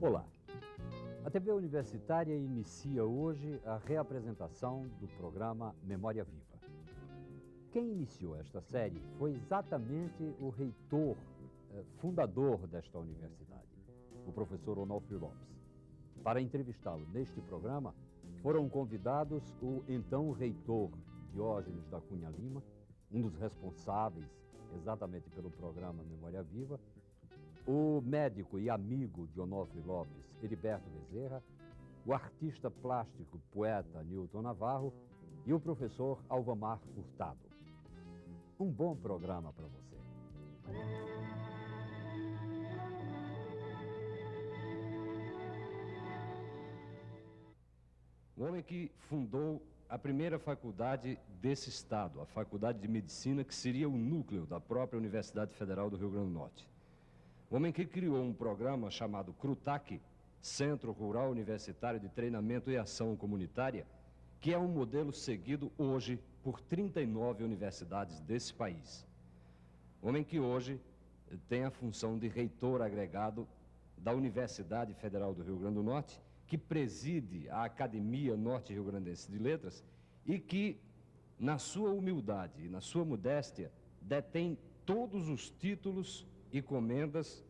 Olá, a TV Universitária inicia hoje a reapresentação do programa Memória Viva. Quem iniciou esta série foi exatamente o reitor, fundador desta universidade, o professor Onofre Lopes. Para entrevistá-lo neste programa, foram convidados o então reitor Diógenes da Cunha Lima, um dos responsáveis exatamente pelo programa Memória Viva, o médico e amigo de Onofre Lopes, Heriberto Bezerra, o artista plástico poeta Newton Navarro e o professor Alvamar Furtado. Um bom programa para você. O homem que fundou a primeira faculdade desse estado, a Faculdade de Medicina, que seria o núcleo da própria Universidade Federal do Rio Grande do Norte. O homem que criou um programa chamado CRUTAC, Centro Rural Universitário de Treinamento e Ação Comunitária, que é um modelo seguido hoje por 39 universidades desse país. O homem que hoje tem a função de reitor agregado da Universidade Federal do Rio Grande do Norte, que preside a Academia Norte-Rio-Grandense de Letras e que, na sua humildade e na sua modéstia, detém todos os títulos e comendas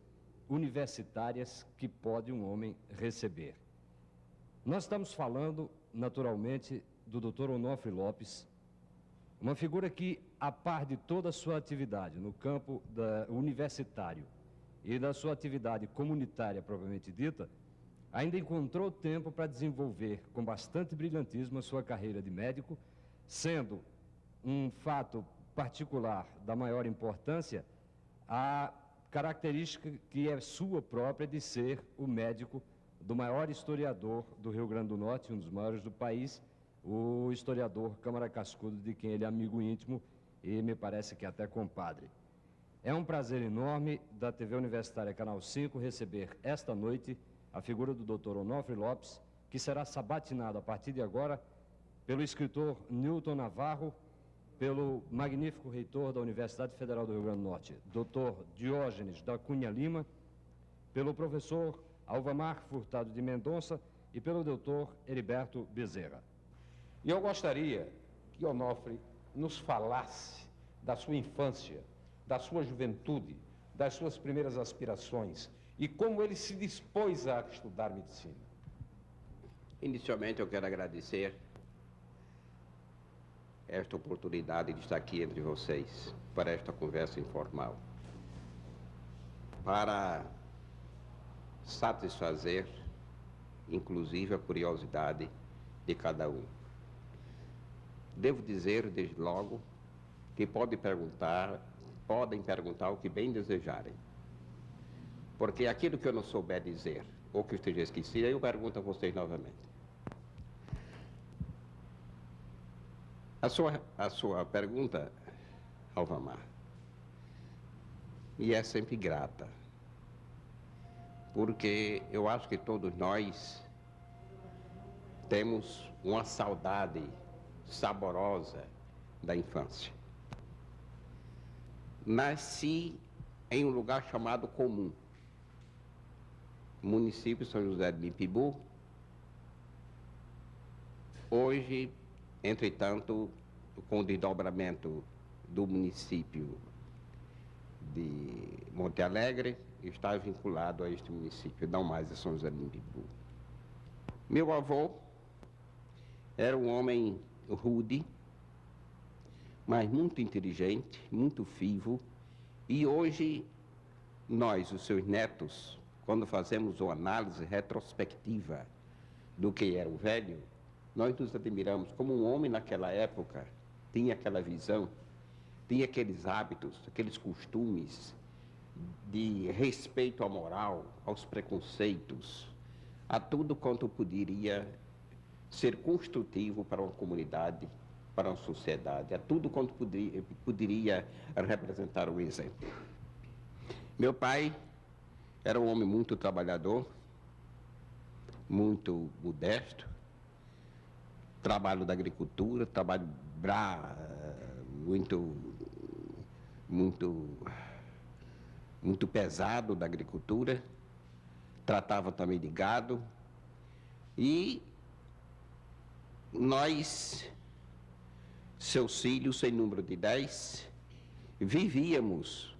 universitárias que pode um homem receber. Nós estamos falando, naturalmente, do Dr. Onofre Lopes, uma figura que, a par de toda a sua atividade no campo universitário e da sua atividade comunitária propriamente dita, ainda encontrou tempo para desenvolver com bastante brilhantismo a sua carreira de médico, sendo um fato particular da maior importância a característica que é sua própria de ser o médico do maior historiador do Rio Grande do Norte, um dos maiores do país, o historiador Câmara Cascudo, de quem ele é amigo íntimo e me parece que até compadre. É um prazer enorme da TV Universitária Canal 5 receber esta noite a figura do Dr. Onofre Lopes, que será sabatinado a partir de agora pelo escritor Newton Navarro, pelo magnífico reitor da Universidade Federal do Rio Grande do Norte, Dr. Diógenes da Cunha Lima, pelo professor Alvamar Furtado de Mendonça e pelo Dr. Heriberto Bezerra. E eu gostaria que Onofre nos falasse da sua infância, da sua juventude, das suas primeiras aspirações e como ele se dispôs a estudar medicina. Inicialmente eu quero agradecer esta oportunidade de estar aqui entre vocês para esta conversa informal, para satisfazer, inclusive, a curiosidade de cada um. Devo dizer, desde logo, que podem perguntar o que bem desejarem, porque aquilo que eu não souber dizer ou que eu esteja esquecido, eu pergunto a vocês novamente. A sua pergunta, Alvamar, me é sempre grata, porque eu acho que todos nós temos uma saudade saborosa da infância. Nasci em um lugar chamado Comum, município de São José de Mipibu. Hoje, entretanto, com o desdobramento do município de Monte Alegre, está vinculado a este município, não mais a São José de Mipibu. Meu avô era um homem rude, mas muito inteligente, muito vivo, e hoje nós, os seus netos, quando fazemos uma análise retrospectiva do que era o velho, nós nos admiramos como um homem naquela época tinha aquela visão, tinha aqueles hábitos, aqueles costumes de respeito à moral, aos preconceitos, a tudo quanto poderia ser construtivo para uma comunidade, para uma sociedade, a tudo quanto poderia representar o exemplo. Meu pai era um homem muito trabalhador, muito modesto, trabalho da agricultura, trabalho muito pesado da agricultura, tratava também de gado. E nós, seus filhos, em número de 10, vivíamos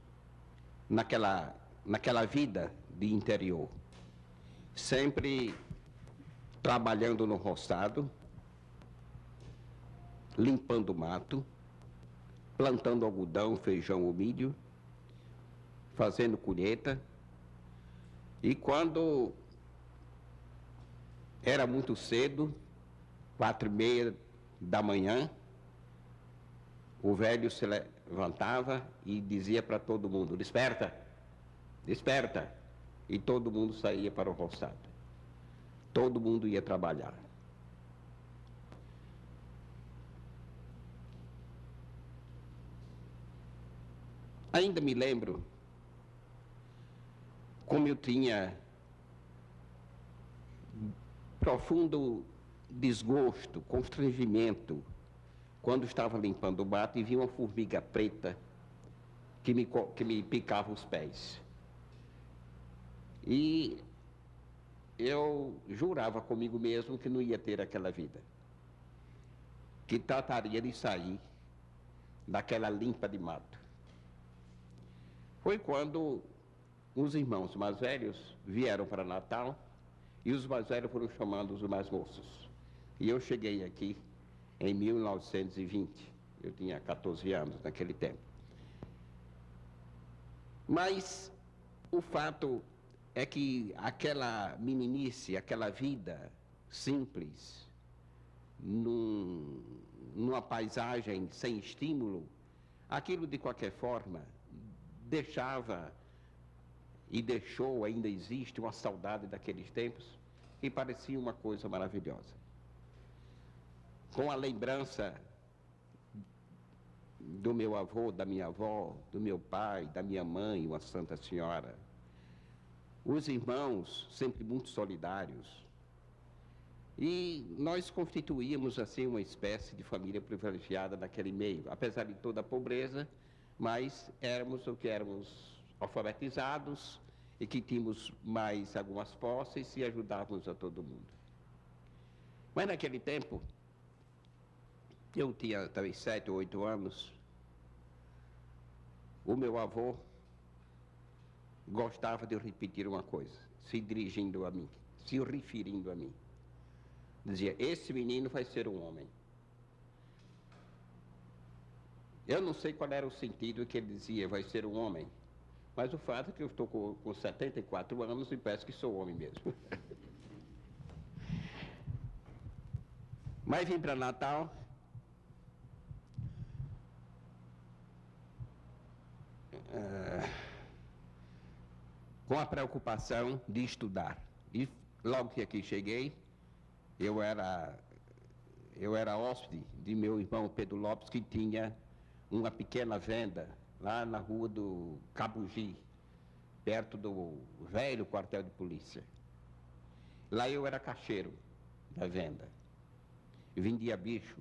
naquela vida de interior, sempre trabalhando no roçado, limpando o mato, plantando algodão, feijão ou milho, fazendo colheita. E quando era muito cedo, 4:30 da manhã, o velho se levantava e dizia para todo mundo: desperta, desperta. E todo mundo saía para o roçado. Todo mundo ia trabalhar. Ainda me lembro como eu tinha profundo desgosto, constrangimento, quando estava limpando o mato e vi uma formiga preta que me picava os pés. E eu jurava comigo mesmo que não ia ter aquela vida, que trataria de sair daquela limpa de mato. Foi quando os irmãos mais velhos vieram para Natal e os mais velhos foram chamando os mais moços. E eu cheguei aqui em 1920, eu tinha 14 anos naquele tempo. Mas o fato é que aquela meninice, aquela vida simples, numa paisagem sem estímulo, aquilo de qualquer forma deixava e deixou, ainda existe uma saudade daqueles tempos que parecia uma coisa maravilhosa. Com a lembrança do meu avô, da minha avó, do meu pai, da minha mãe, uma Santa Senhora, os irmãos sempre muito solidários, e nós constituíamos assim uma espécie de família privilegiada naquele meio, apesar de toda a pobreza, mas éramos alfabetizados e que tínhamos mais algumas posses e ajudávamos a todo mundo. Mas naquele tempo, eu tinha talvez 7 ou 8 anos, o meu avô gostava de repetir uma coisa, se dirigindo a mim, se referindo a mim. Dizia: esse menino vai ser um homem. Eu não sei qual era o sentido que ele dizia, vai ser um homem, mas o fato é que eu estou com 74 anos e parece que sou homem mesmo. Mas vim para Natal, com a preocupação de estudar. E logo que aqui cheguei, eu era hóspede de meu irmão Pedro Lopes, que tinha uma pequena venda lá na rua do Cabugi, perto do velho quartel de polícia. Lá eu era caixeiro da venda. Eu vendia bicho,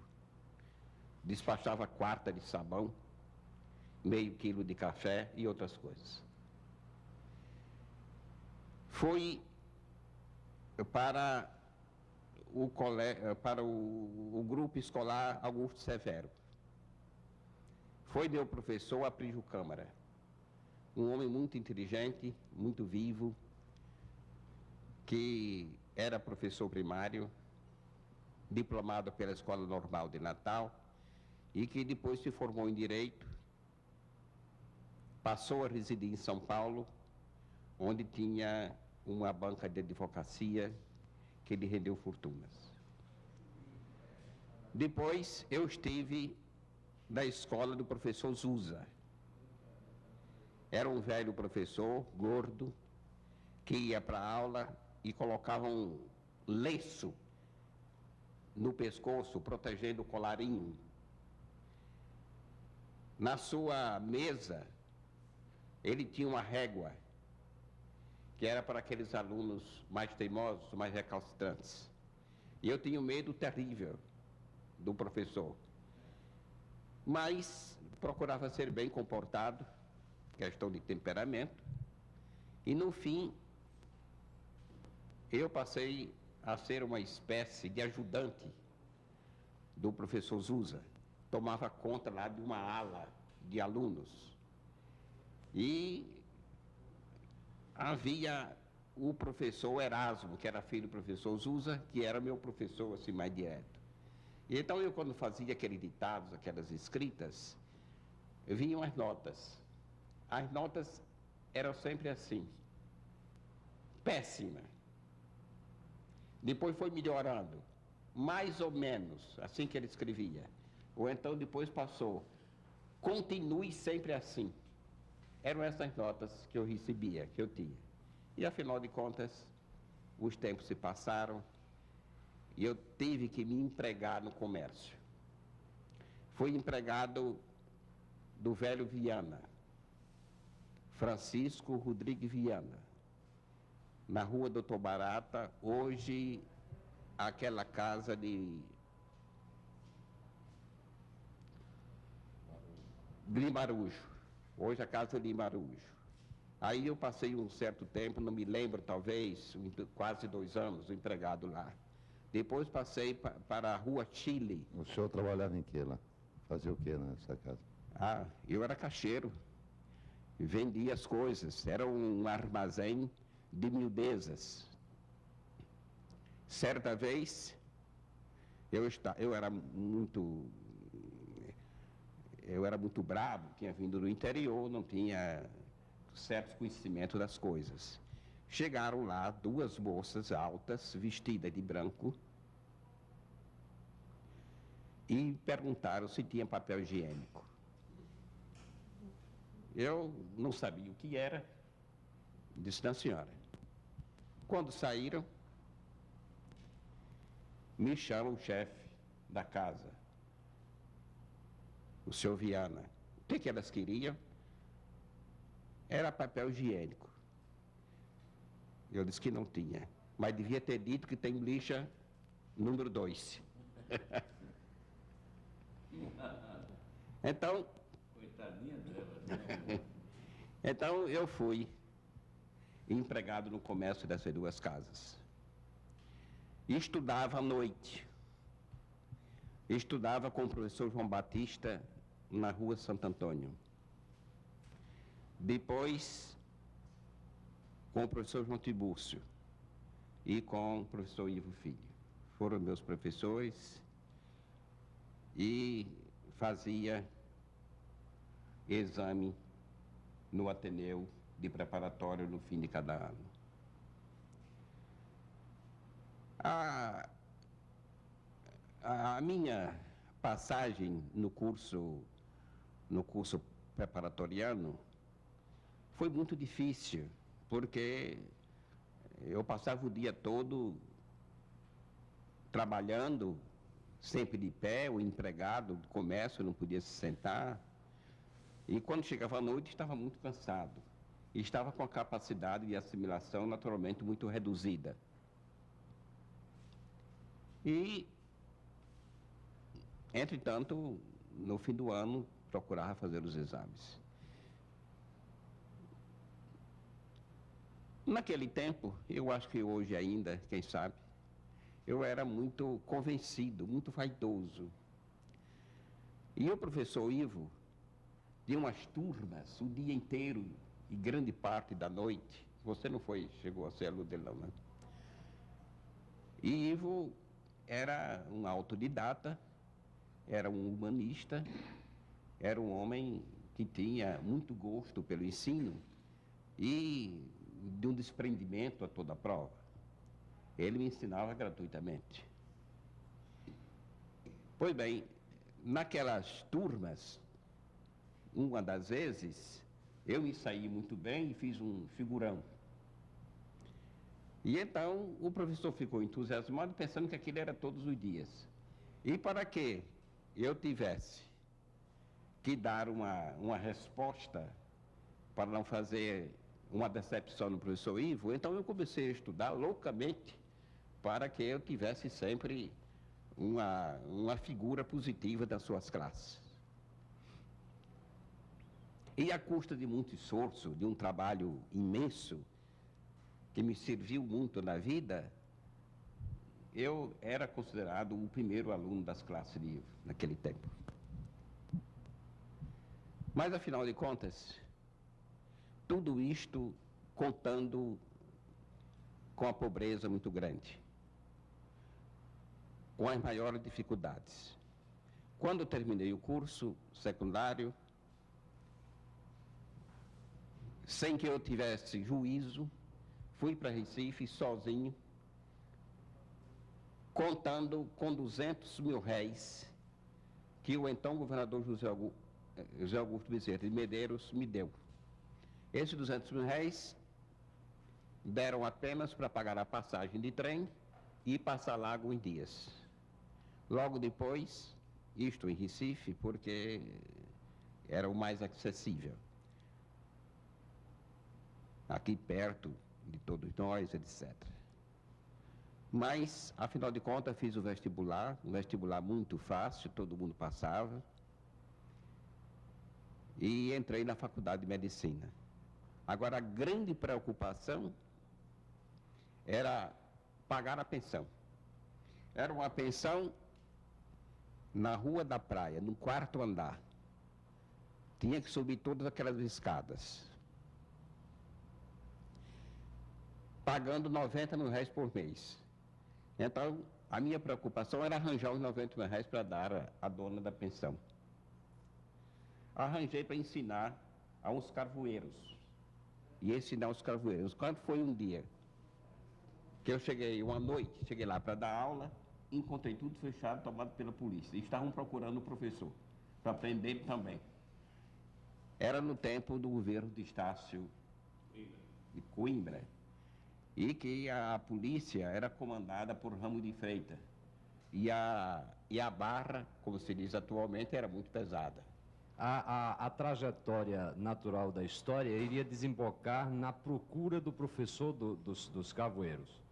despachava quarta de sabão, meio quilo de café e outras coisas. Fui para o grupo escolar Augusto Severo. Foi meu professor Aprígio Câmara, um homem muito inteligente, muito vivo, que era professor primário, diplomado pela Escola Normal de Natal, e que depois se formou em Direito, passou a residir em São Paulo, onde tinha uma banca de advocacia que lhe rendeu fortunas. Depois eu estive na escola do professor Zusa. Era um velho professor, gordo, que ia para a aula e colocava um lenço no pescoço, protegendo o colarinho. Na sua mesa, ele tinha uma régua, que era para aqueles alunos mais teimosos, mais recalcitrantes. E eu tinha um medo terrível do professor. Mas procurava ser bem comportado, questão de temperamento, e no fim eu passei a ser uma espécie de ajudante do professor Zusa. Tomava conta lá de uma ala de alunos. E havia o professor Erasmo, que era filho do professor Zusa, que era meu professor assim mais direto. E então eu, quando fazia aqueles ditados, aquelas escritas, vinham as notas. As notas eram sempre assim, péssima. Depois foi melhorando, mais ou menos, assim que ele escrevia. Ou então depois passou, continue sempre assim. Eram essas notas que eu recebia, que eu tinha. E afinal de contas, os tempos se passaram e eu tive que me empregar no comércio. Fui empregado do velho Viana, Francisco Rodrigues Viana, na rua Doutor Barata, hoje aquela casa de Limarujo, hoje a casa de Limarujo. Aí eu passei um certo tempo, não me lembro, talvez, quase 2 anos, empregado lá. Depois passei para a rua Chile. O senhor trabalhava em que lá? Fazia o que nessa casa? Ah, eu era caixeiro, vendia as coisas, era um armazém de miudezas. Certa vez, eu era muito bravo, tinha vindo do interior, não tinha certo conhecimento das coisas. Chegaram lá 2 moças altas, vestidas de branco, e perguntaram se tinha papel higiênico. Eu não sabia o que era, disse, não, senhora. Quando saíram, me chama o chefe da casa, o senhor Viana. O que elas queriam? Era papel higiênico. Eu disse que não tinha, mas devia ter dito que tem lixa número 2. Então, coitadinha dela. Então eu fui empregado no comércio dessas 2 casas. Estudava à noite. Estudava com o professor João Batista na rua Santo Antônio. Depois, com o professor João Tibúrcio e com o professor Ivo Filho. Foram meus professores e fazia exame no Ateneu de preparatório no fim de cada ano. A minha passagem no curso preparatoriano foi muito difícil, porque eu passava o dia todo trabalhando, sempre de pé, o empregado do comércio não podia se sentar. E quando chegava à noite, estava muito cansado. E estava com a capacidade de assimilação naturalmente muito reduzida. E, entretanto, no fim do ano, procurava fazer os exames. Naquele tempo, eu acho que hoje ainda, quem sabe, eu era muito convencido, muito vaidoso. E o professor Ivo tinha umas turmas o dia inteiro e grande parte da noite. Você não chegou a ser aluno dele não, né? E Ivo era um autodidata, era um humanista, era um homem que tinha muito gosto pelo ensino e de um desprendimento a toda a prova. Ele me ensinava gratuitamente. Pois bem, naquelas turmas, uma das vezes, eu me saí muito bem e fiz um figurão. E então o professor ficou entusiasmado, pensando que aquilo era todos os dias. E para que eu tivesse que dar uma resposta para não fazer uma decepção no professor Ivo, então eu comecei a estudar loucamente para que eu tivesse sempre uma figura positiva das suas classes. E à custa de muito esforço, de um trabalho imenso, que me serviu muito na vida, eu era considerado o primeiro aluno das classes livres naquele tempo. Mas, afinal de contas, tudo isto contando com a pobreza muito grande, com as maiores dificuldades. Quando terminei o curso secundário, sem que eu tivesse juízo, fui para Recife sozinho, contando com 200 mil réis que o então governador José Augusto Bezerra de Medeiros me deu. Esses 200 mil réis deram apenas para pagar a passagem de trem e passar lá alguns dias. Logo depois, isto em Recife, porque era o mais acessível, aqui perto de todos nós, etc. Mas, afinal de contas, fiz o vestibular, um vestibular muito fácil, todo mundo passava, e entrei na faculdade de medicina. Agora, a grande preocupação era pagar a pensão. Era uma pensão na Rua da Praia, no 4º andar. Tinha que subir todas aquelas escadas, pagando 90 mil réis por mês. Então, a minha preocupação era arranjar os 90 mil réis para dar à dona da pensão. Arranjei para ensinar a uns carvoeiros. E ensinar os carvoeiros. Quando foi um dia que eu cheguei, uma noite, cheguei lá para dar aula, encontrei tudo fechado, tomado pela polícia. E estavam procurando o professor, para prender também. Era no tempo do governo de Estácio de Coimbra. E que a polícia era comandada por Ramos de Freitas. E a barra, como se diz atualmente, era muito pesada. A trajetória natural da história iria desembocar na procura do professor dos carvoeiros.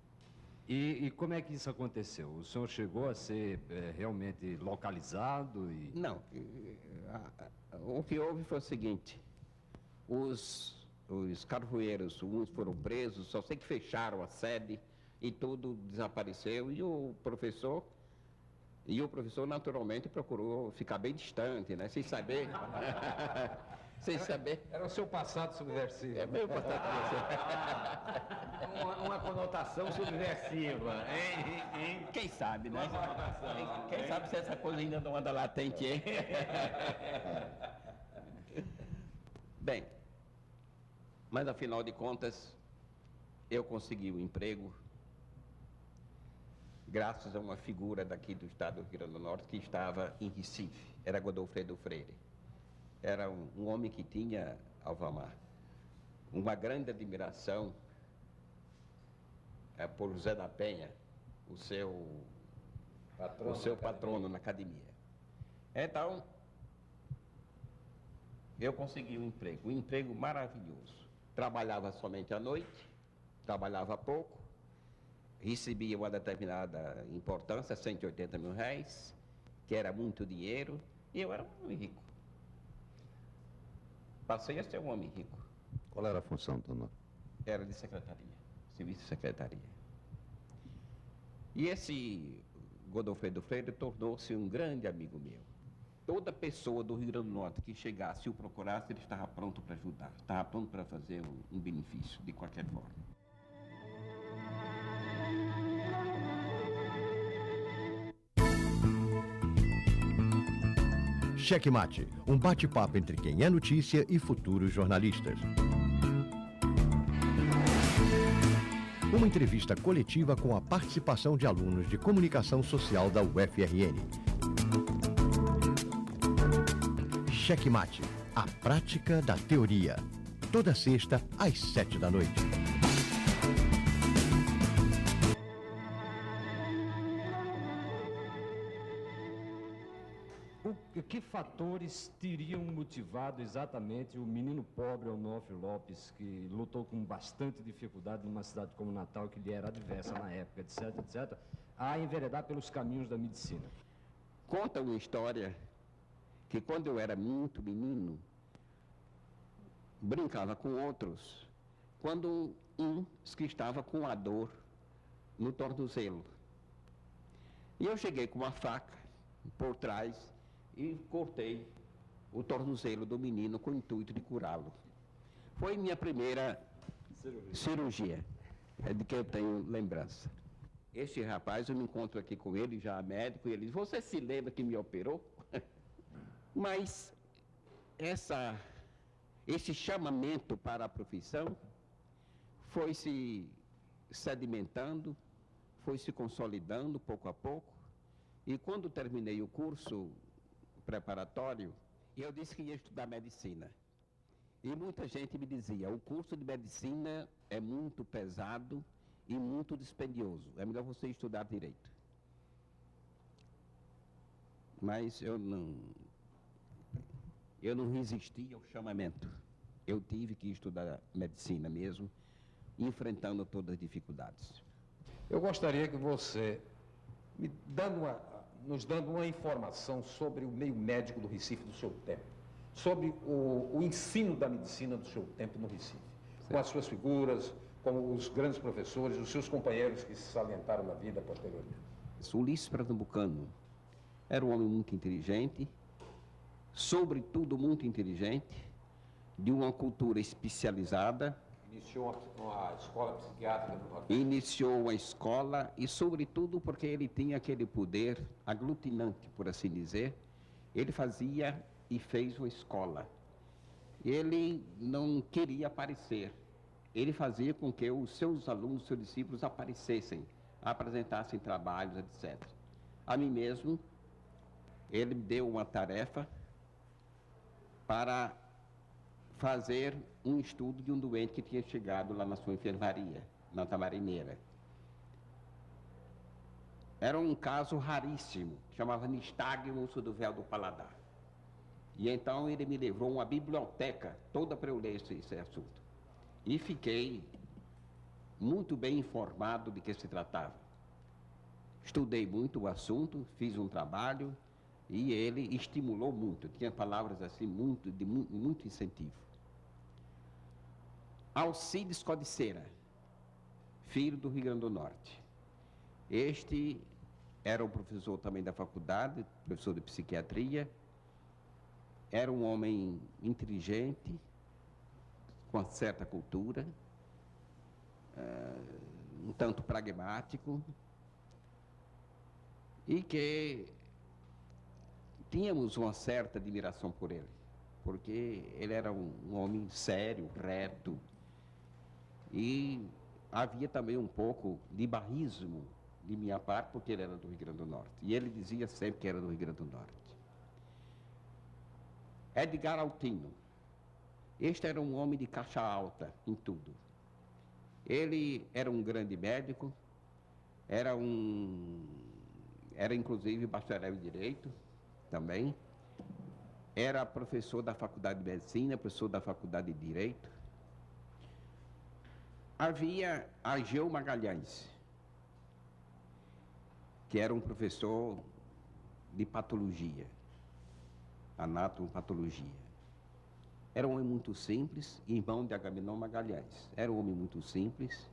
E como é que isso aconteceu? O senhor chegou a ser realmente localizado? Não. O que houve foi o seguinte: os carvoeiros, uns foram presos, só sei que fecharam a sede e tudo desapareceu. E o professor naturalmente procurou ficar bem distante, né? Sem saber. Sem saber. Era o seu passado subversivo. É meu passado subversivo. Uma conotação subversiva, hein? Quem sabe, né? Quem sabe se essa coisa ainda não anda latente, hein? Bem, mas afinal de contas, eu consegui um emprego graças a uma figura daqui do estado do Rio Grande do Norte que estava em Recife. Era Godofredo Freire. Era um homem que tinha, Alvamar, uma grande admiração por José da Penha, o seu patrono na academia. Então, eu consegui um emprego maravilhoso. Trabalhava somente à noite, trabalhava pouco, recebia uma determinada importância, 180 mil réis, que era muito dinheiro, e eu era um homem rico. Passei a ser um homem rico. Qual era a função, Tonó? Era de secretaria, serviço de secretaria. E esse Godofredo Freire tornou-se um grande amigo meu. Toda pessoa do Rio Grande do Norte que chegasse e o procurasse, ele estava pronto para ajudar, estava pronto para fazer um benefício, de qualquer forma. Cheque Mate, um bate-papo entre quem é notícia e futuros jornalistas. Uma entrevista coletiva com a participação de alunos de comunicação social da UFRN. Cheque Mate, a prática da teoria. Toda sexta, às 7 da noite. Que fatores teriam motivado exatamente o menino pobre Onofre Lopes, que lutou com bastante dificuldade numa cidade como Natal, que lhe era adversa na época, etc., etc., a enveredar pelos caminhos da medicina? Conta uma história que quando eu era muito menino, brincava com outros quando que estava com a dor no tornozelo. E eu cheguei com uma faca por trás e cortei o tornozelo do menino com o intuito de curá-lo. Foi minha primeira cirurgia, é de que eu tenho lembrança. Este rapaz, eu me encontro aqui com ele, já médico, e ele diz, você se lembra que me operou? Mas esse chamamento para a profissão foi se sedimentando, foi se consolidando pouco a pouco, e quando terminei o curso preparatório, eu disse que ia estudar medicina. E muita gente me dizia, o curso de medicina é muito pesado e muito dispendioso, é melhor você estudar direito. Mas eu não resisti ao chamamento. Eu tive que estudar medicina mesmo, enfrentando todas as dificuldades. Eu gostaria que você, nos dando uma informação sobre o meio médico do Recife do seu tempo, sobre o ensino da medicina do seu tempo no Recife, com as suas figuras, com os grandes professores, os seus companheiros que se salientaram na vida posteriormente. O Ulisses Pernambucano era um homem muito inteligente, sobretudo muito inteligente, de uma cultura especializada. Iniciou uma escola psiquiátrica no Nordeste. Iniciou uma escola e, sobretudo, porque ele tinha aquele poder aglutinante, por assim dizer, ele fazia e fez uma escola. Ele não queria aparecer. Ele fazia com que os seus alunos, os seus discípulos aparecessem, apresentassem trabalhos, etc. A mim mesmo, ele me deu uma tarefa para fazer um estudo de um doente que tinha chegado lá na sua enfermaria, na Tamarineira. Era um caso raríssimo, chamava nistagmo do véu do paladar. E então ele me levou uma biblioteca toda para eu ler esse assunto. E fiquei muito bem informado de que se tratava. Estudei muito o assunto, fiz um trabalho e ele estimulou muito. Tinha palavras assim, de muito incentivo. Alcides Codiceira, filho do Rio Grande do Norte. Este era um professor também da faculdade, professor de psiquiatria. Era um homem inteligente, com uma certa cultura, um tanto pragmático, e que tínhamos uma certa admiração por ele, porque ele era um homem sério, reto, e havia também um pouco de barrismo de minha parte, porque ele era do Rio Grande do Norte, e ele dizia sempre que era do Rio Grande do Norte. Edgar Altino. Este era um homem de caixa alta em tudo. Ele era um grande médico, era inclusive bacharel em Direito também, era professor da Faculdade de Medicina, professor da Faculdade de Direito. Havia Ageu Magalhães, que era um professor de patologia, anatomopatologia. Era um homem muito simples, irmão de Agamenon Magalhães. Era um homem muito simples,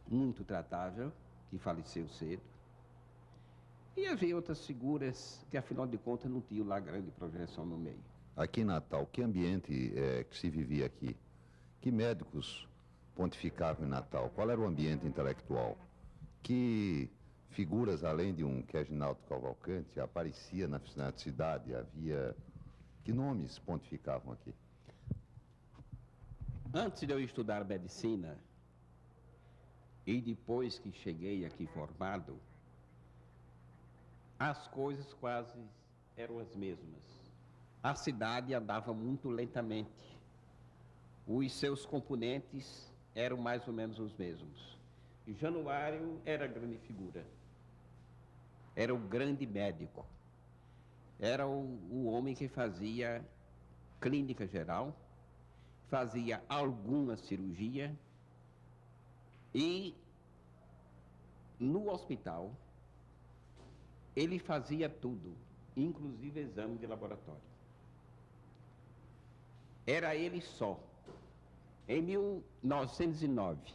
muito tratável, que faleceu cedo. E havia outras figuras que, afinal de contas, não tinham lá grande projeção no meio. Aqui em Natal, que ambiente que se vivia aqui? Que médicos pontificavam em Natal? Qual era o ambiente intelectual? Que figuras, além de um Reginaldo Cavalcante, aparecia na cidade? Havia... Que nomes pontificavam aqui? Antes de eu estudar medicina, e depois que cheguei aqui formado, as coisas quase eram as mesmas. A cidade andava muito lentamente. Os seus componentes eram mais ou menos os mesmos. Januário era a grande figura. Era o grande médico. Era o homem que fazia clínica geral, fazia alguma cirurgia e no hospital ele fazia tudo, inclusive exame de laboratório. Era ele só. Em 1909,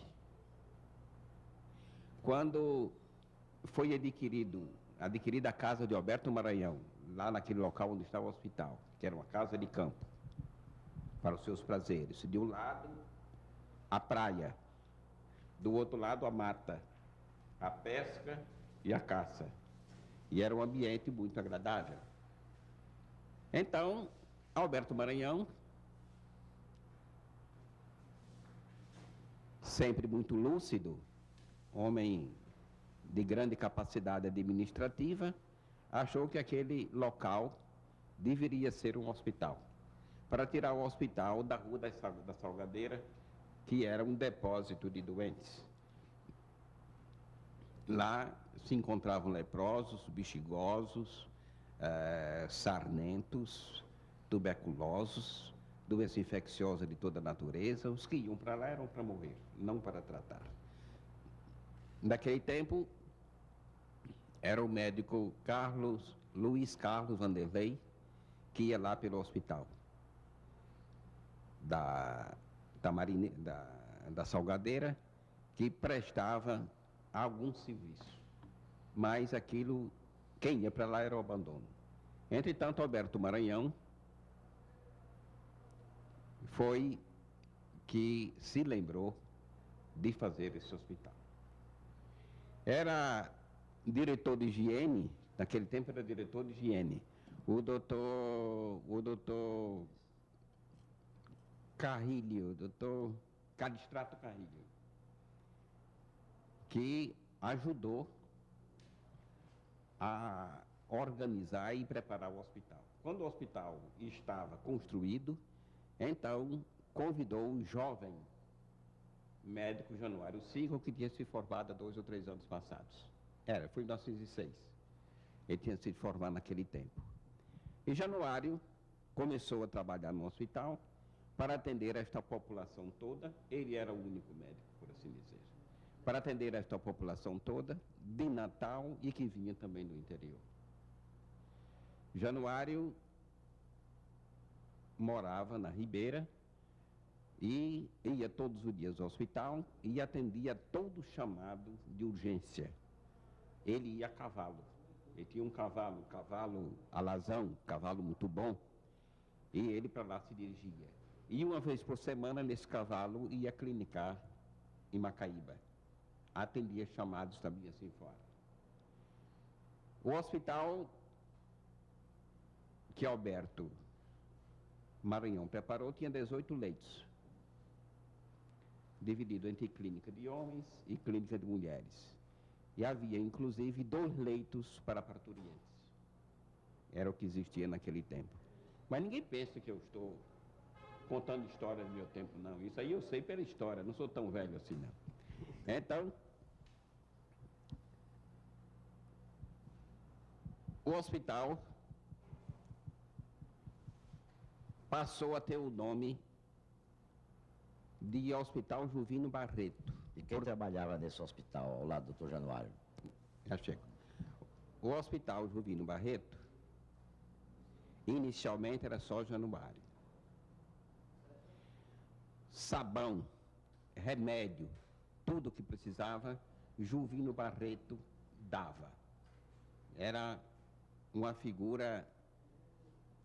quando foi adquirida a casa de Alberto Maranhão, lá naquele local onde estava o hospital, que era uma casa de campo, para os seus prazeres. De um lado, a praia, do outro lado, a mata, a pesca e a caça. E era um ambiente muito agradável. Então, Alberto Maranhão, sempre muito lúcido, homem de grande capacidade administrativa, achou que aquele local deveria ser um hospital, para tirar o hospital da Rua da Salgadeira, que era um depósito de doentes. Lá se encontravam leprosos, bexigosos, sarnentos, tuberculosos, doenças infecciosas de toda natureza. Os que iam para lá eram para morrer, não para tratar. Naquele tempo, era o médico Luiz Carlos Vanderlei, que ia lá pelo hospital da Salgadeira, que prestava algum serviço. Mas aquilo, quem ia para lá era o abandono. Entretanto, Alberto Maranhão foi que se lembrou de fazer esse hospital. Era diretor de higiene, naquele tempo era diretor de higiene, o doutor Carrilho, doutor Calistrato Carrilho, que ajudou a organizar e preparar o hospital. Quando o hospital estava construído, então convidou o jovem médico Januário Sigel, que tinha se formado há 2 ou 3 anos passados. Foi em 1906. Ele tinha sido formado naquele tempo. E Januário começou a trabalhar no hospital para atender esta população toda. Ele era o único médico, por assim dizer. Para atender esta população toda de Natal e que vinha também do interior. Januário morava na Ribeira e ia todos os dias ao hospital e atendia todo chamado de urgência. Ele ia a cavalo. Ele tinha um cavalo alazão, cavalo muito bom, e ele para lá se dirigia. E uma vez por semana, nesse cavalo, ia clinicar em Macaíba. Atendia chamados também assim fora. O hospital que Alberto Maranhão preparou tinha 18 leitos, dividido entre clínica de homens e clínica de mulheres. E havia, inclusive, 2 leitos para parturientes. Era o que existia naquele tempo. Mas ninguém pensa que eu estou contando história do meu tempo, não. Isso aí eu sei pela história, não sou tão velho assim, não. Então, o hospital passou a ter o nome de Hospital Juvino Barreto. E quem trabalhava nesse hospital, ao lado do Dr. Januário? Já chego. O Hospital Juvino Barreto, inicialmente era só Januário. Sabão, remédio, tudo que precisava, Juvino Barreto dava. Era uma figura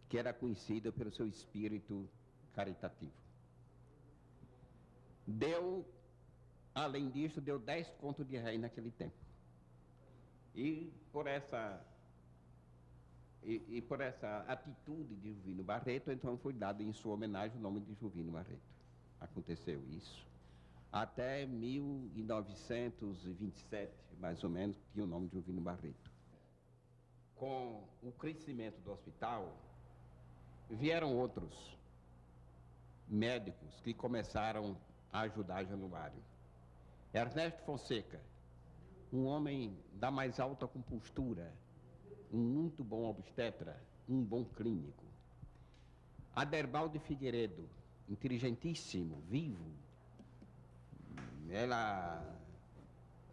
que era conhecida pelo seu espírito caritativo. Além disso, deu 10 contos de réis naquele tempo. E por essa atitude de Juvino Barreto, então foi dado em sua homenagem o nome de Juvino Barreto. Aconteceu isso. Até 1927, mais ou menos, tinha o nome de Juvino Barreto. Com o crescimento do hospital, vieram outros médicos que começaram a ajudar Januário. Ernesto Fonseca, um homem da mais alta compostura, um muito bom obstetra, um bom clínico. Aderbaldo Figueiredo, inteligentíssimo, vivo.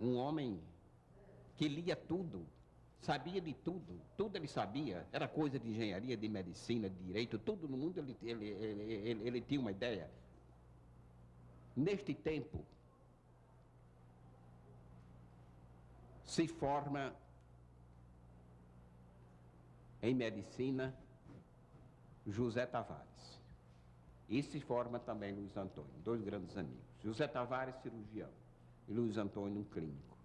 Um homem que lia tudo, sabia de tudo, tudo ele sabia, era coisa de engenharia, de medicina, de direito, tudo no mundo ele tinha uma ideia. Neste tempo, se forma em medicina José Tavares. E se forma também Luiz Antônio, dois grandes amigos. José Tavares, cirurgião, e Luiz Antônio, um clínico.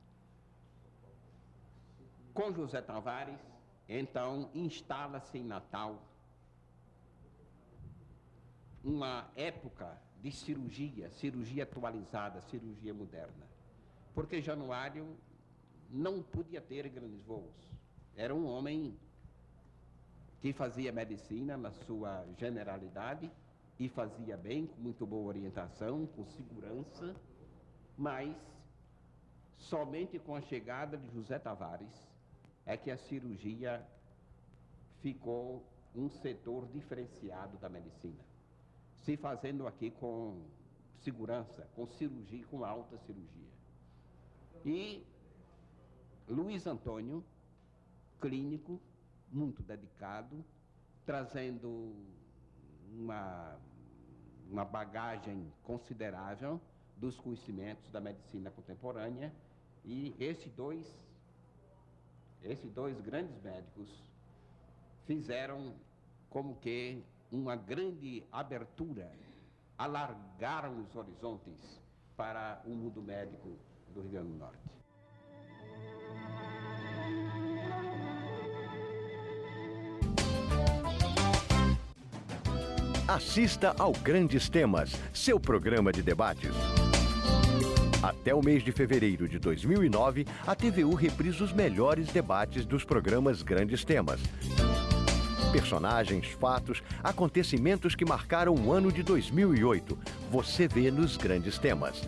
Com José Tavares, então, instala-se em Natal uma época de cirurgia atualizada, cirurgia moderna. Porque Januário não podia ter grandes voos. Era um homem que fazia medicina na sua generalidade e fazia bem, com muito boa orientação, com segurança, mas somente com a chegada de José Tavares é que a cirurgia ficou um setor diferenciado da medicina, se fazendo aqui com segurança, com cirurgia, com alta cirurgia. E Luiz Antônio, clínico, muito dedicado, trazendo uma bagagem considerável dos conhecimentos da medicina contemporânea, e esses dois grandes médicos fizeram como que uma grande abertura, alargaram os horizontes para o mundo médico do Rio Grande do Norte. Assista ao Grandes Temas, seu programa de debates. Até o mês de fevereiro de 2009, a TVU reprisa os melhores debates dos programas Grandes Temas. Personagens, fatos, acontecimentos que marcaram o ano de 2008. Você vê nos Grandes Temas.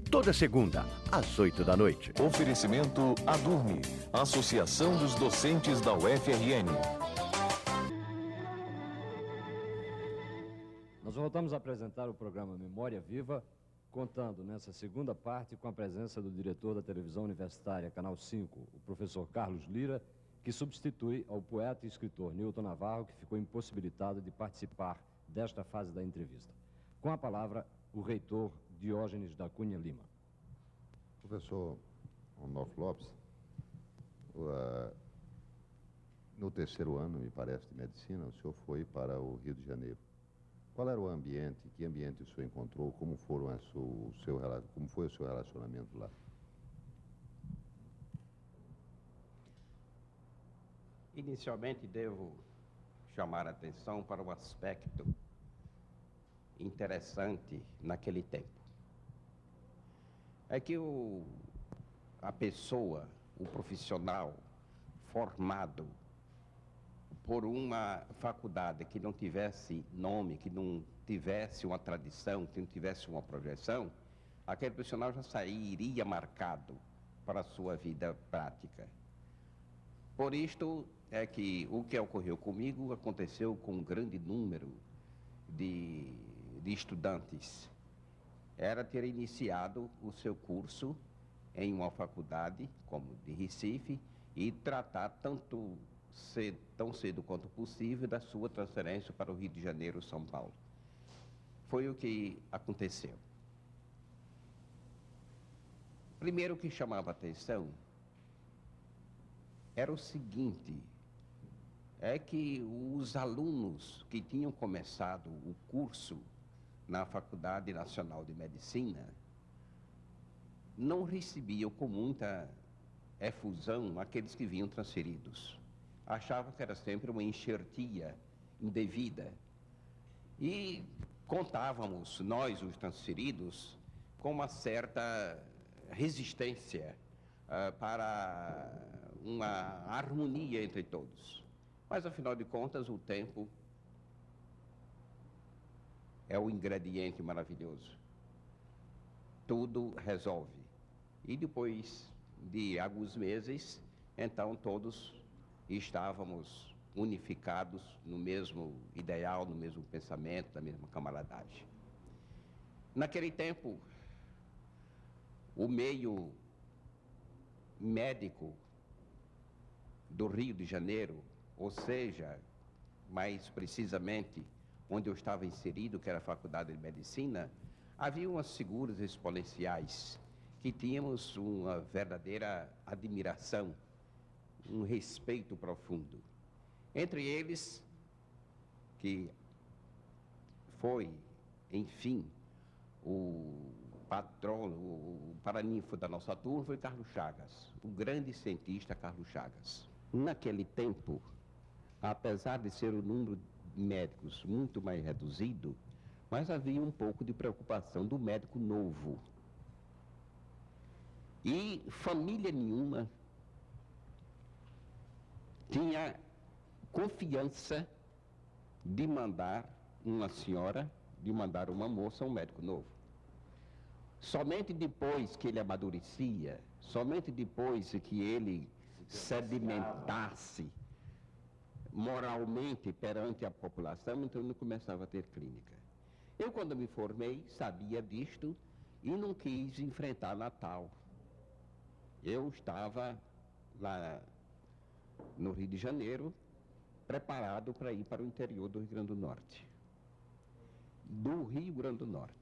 Toda segunda, às 8 da noite. Oferecimento Adurme, Associação dos Docentes da UFRN. Nós voltamos a apresentar o programa Memória Viva, contando nessa segunda parte com a presença do diretor da televisão universitária Canal 5, o professor Carlos Lira, que substitui ao poeta e escritor Newton Navarro, que ficou impossibilitado de participar desta fase da entrevista. Com a palavra, o reitor Diógenes da Cunha Lima. Professor Onofre Lopes, no terceiro ano, me parece, de medicina, o senhor foi para o Rio de Janeiro. Qual era o ambiente, que ambiente o senhor encontrou, como foi o seu relacionamento lá? Inicialmente, devo chamar a atenção para um aspecto interessante naquele tempo. É que a pessoa, o profissional formado por uma faculdade que não tivesse nome, que não tivesse uma tradição, que não tivesse uma projeção, aquele profissional já sairia marcado para a sua vida prática. Por isto é que o que ocorreu comigo aconteceu com um grande número de estudantes. Era ter iniciado o seu curso em uma faculdade, como de Recife, e tratar tão cedo quanto possível da sua transferência para o Rio de Janeiro, São Paulo. Foi o que aconteceu. Primeiro, o que chamava a atenção era o seguinte, é que os alunos que tinham começado o curso na Faculdade Nacional de Medicina não recebiam com muita efusão aqueles que vinham transferidos. Achavam que era sempre uma enxertia indevida. E contávamos, nós, os transferidos, com uma certa resistência para uma harmonia entre todos. Mas, afinal de contas, o tempo é o ingrediente maravilhoso. Tudo resolve. E depois de alguns meses, então todos estávamos unificados no mesmo ideal, no mesmo pensamento, na mesma camaradagem. Naquele tempo, o meio médico do Rio de Janeiro, ou seja, mais precisamente, onde eu estava inserido, que era a Faculdade de Medicina, havia umas figuras exponenciais que tínhamos uma verdadeira admiração, um respeito profundo. Entre eles, que foi, enfim, o patrono, o paraninfo da nossa turma foi Carlos Chagas, o grande cientista Carlos Chagas. Naquele tempo, apesar de ser o número de médicos muito mais reduzido, mas havia um pouco de preocupação do médico novo. E família nenhuma tinha confiança de mandar uma senhora, de mandar uma moça a um médico novo. Somente depois que ele amadurecia, somente depois que ele sedimentasse moralmente perante a população, então ele começava a ter clínica. Eu, quando me formei, sabia disto e não quis enfrentar Natal. Eu estava lá no Rio de Janeiro, preparado para ir para o interior do Rio Grande do Norte. Do Rio Grande do Norte.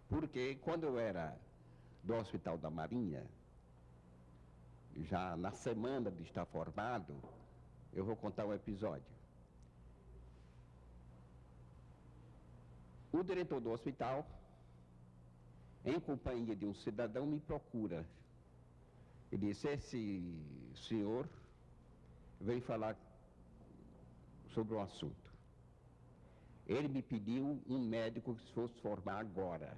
Porque quando eu era do Hospital da Marinha, já na semana de estar formado, eu vou contar um episódio. O diretor do hospital, em companhia de um cidadão, me procura. Ele disse: esse senhor veio falar sobre o assunto. Ele me pediu um médico que se fosse formar agora,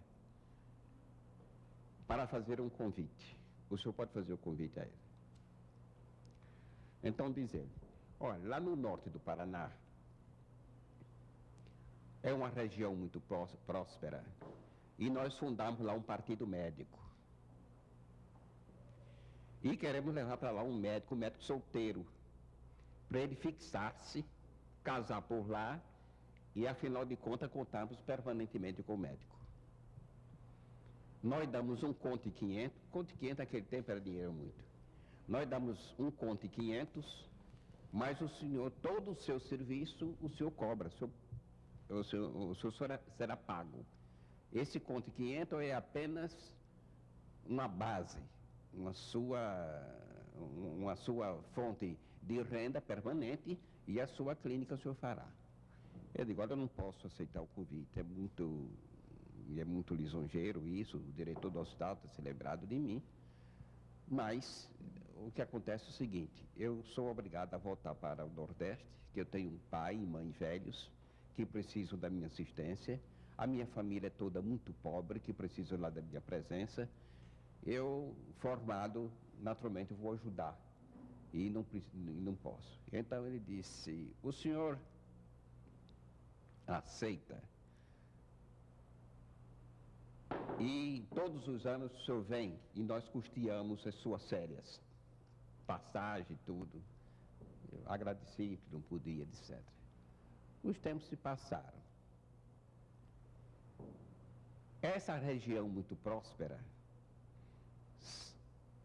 para fazer um convite. O senhor pode fazer o convite a ele. Então diz ele: olha, lá no norte do Paraná, é uma região muito próspera, e nós fundamos lá um partido médico. E queremos levar para lá um médico solteiro, para ele fixar-se, casar por lá, e afinal de contas contarmos permanentemente com o médico. Nós damos um conto e 500, conto e 500 naquele tempo era dinheiro muito. Nós damos um conto e 500, mas o senhor, todo o seu serviço, o senhor cobra, o senhor será pago. Esse conto e 500 é apenas uma base, uma sua fonte de renda permanente, e a sua clínica o senhor fará. Eu digo: olha, eu não posso aceitar o convite, é muito lisonjeiro isso, o diretor do hospital está se lembrado de mim, mas o que acontece é o seguinte: eu sou obrigado a voltar para o Nordeste, que eu tenho um pai e mãe velhos que precisam da minha assistência, a minha família é toda muito pobre, que precisam lá da minha presença. Eu, formado, naturalmente vou ajudar, e não posso. Então ele disse: o senhor aceita? E todos os anos o senhor vem e nós custeamos as suas férias, passagem, tudo. Eu agradeci que não podia, etc. Os tempos se passaram. Essa região muito próspera,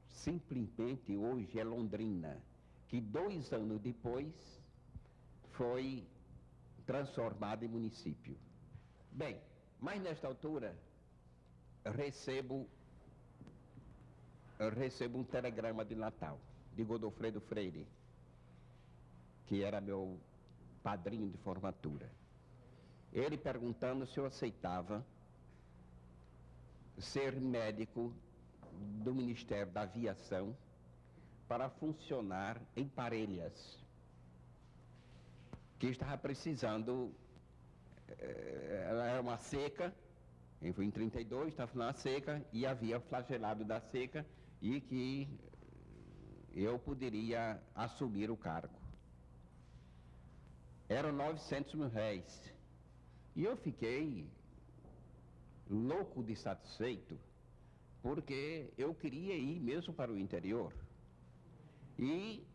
simplesmente hoje é Londrina, que 2 anos depois foi transformada em município. Bem, mas nesta altura recebo um telegrama de Natal, de Godofredo Freire, que era meu padrinho de formatura. Ele perguntando se eu aceitava ser médico do Ministério da Aviação para funcionar em Parelhas, que estava precisando, ela era uma seca, em 32, estava na seca, e havia flagelado da seca, e que eu poderia assumir o cargo. Eram 900 mil réis. E eu fiquei louco de satisfeito, porque eu queria ir mesmo para o interior. E,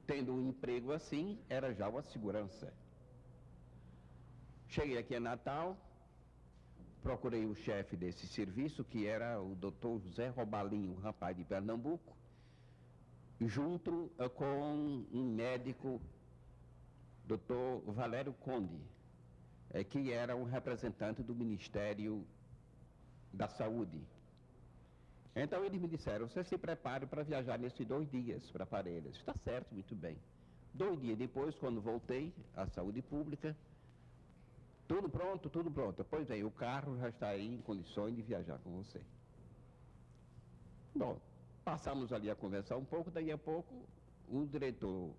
tendo um emprego assim, era já uma segurança. Cheguei aqui em Natal, procurei o chefe desse serviço, que era o doutor José Robalinho, um rapaz de Pernambuco, junto com um médico, doutor Valério Conde, que era um representante do Ministério da Saúde. Então eles me disseram, você se prepare para viajar nesses 2 dias para Parelhas. Está certo, muito bem. 2 dias depois, quando voltei à saúde pública, tudo pronto, tudo pronto. Pois bem, o carro já está aí em condições de viajar com você. Bom, passamos ali a conversar um pouco, daí a pouco o diretor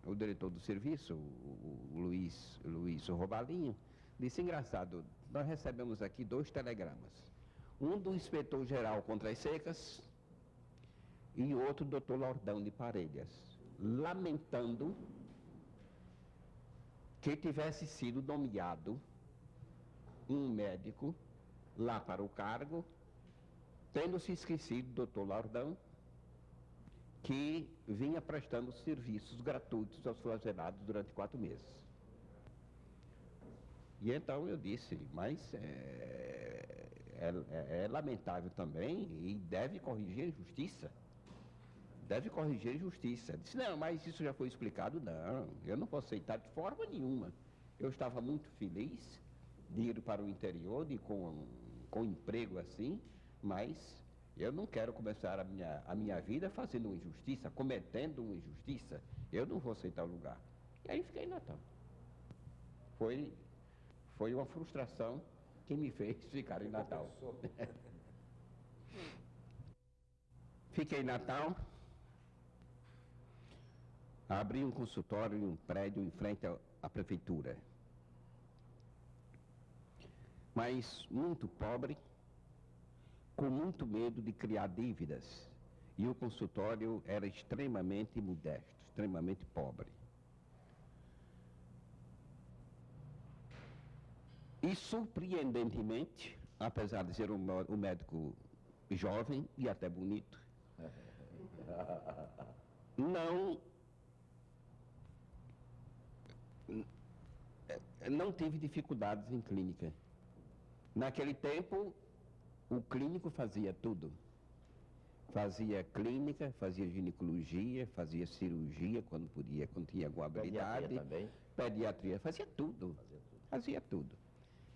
do serviço, o Luiz Robalinho, disse, engraçado, nós recebemos aqui 2 telegramas. Um do inspetor-geral contra as secas e outro do Dr. Lordão de Parelhas, lamentando que tivesse sido nomeado um médico lá para o cargo, tendo se esquecido do Dr. Lordão, que vinha prestando serviços gratuitos aos flagelados durante 4 meses. E então eu disse, mas é lamentável também e deve corrigir a injustiça. Deve corrigir a injustiça. Disse, não, mas isso já foi explicado. Não, eu não vou aceitar de forma nenhuma. Eu estava muito feliz de ir para o interior, com emprego assim, mas eu não quero começar a minha vida fazendo uma injustiça, cometendo uma injustiça. Eu não vou aceitar o lugar. E aí fiquei em Natal. Foi uma frustração que me fez ficar em Natal. Fiquei em Natal, abri um consultório em um prédio em frente à prefeitura. Mas muito pobre, com muito medo de criar dívidas. E o consultório era extremamente modesto, extremamente pobre. E surpreendentemente, apesar de ser um médico jovem e até bonito, não tive dificuldades em clínica. Naquele tempo, o clínico fazia tudo. Fazia clínica, fazia ginecologia, fazia cirurgia quando podia, quando tinha alguma habilidade. Pediatria também. Pediatria, fazia tudo. Fazia tudo.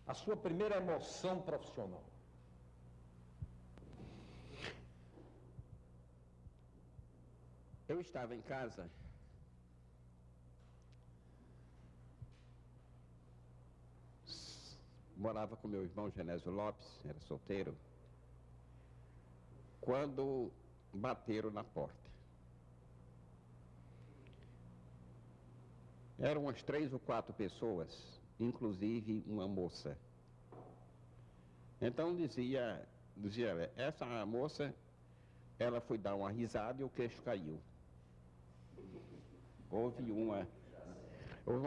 A sua primeira emoção profissional? Eu estava em casa, morava com meu irmão Genésio Lopes, era solteiro, quando bateram na porta. Eram umas 3 ou 4 pessoas, inclusive uma moça. Então dizia, essa moça, ela foi dar uma risada e o queixo caiu. Houve uma